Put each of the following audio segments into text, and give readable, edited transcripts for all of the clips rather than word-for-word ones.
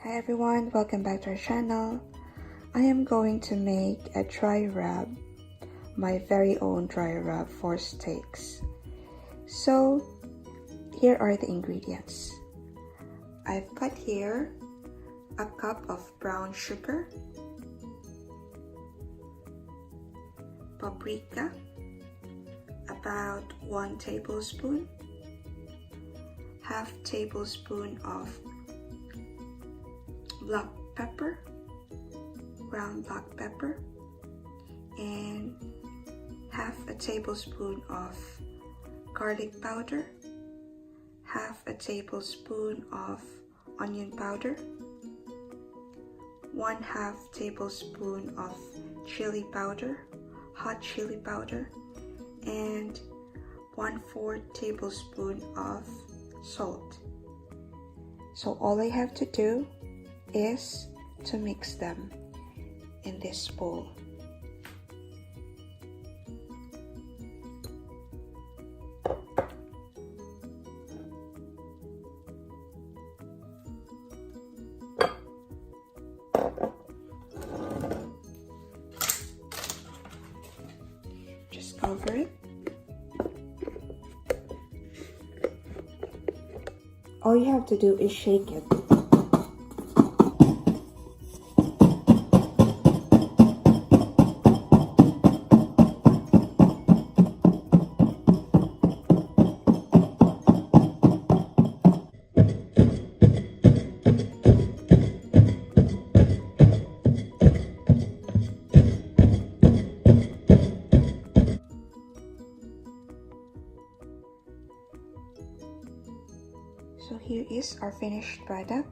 Hi everyone, welcome back to our channel. I am going to make a dry rub, my very own dry rub for steaks. So here are the ingredients. I've got here a cup of brown sugar, paprika, about 1 tablespoon, half tablespoon of black pepper, ground black pepper, and half a tablespoon of garlic powder, half a tablespoon of onion powder, 1/2 tablespoon of chili powder, hot chili powder, and 1/4 tablespoon of salt. So all I have to do is to mix them in this bowl. Just cover it. All you have to do is shake it. So here is our finished product,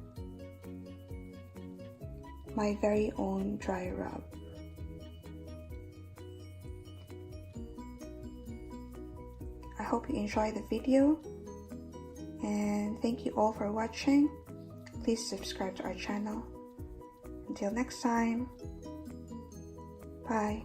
my very own dry rub. I hope you enjoyed the video, and thank you all for watching. Please subscribe to our channel. Until next time, bye.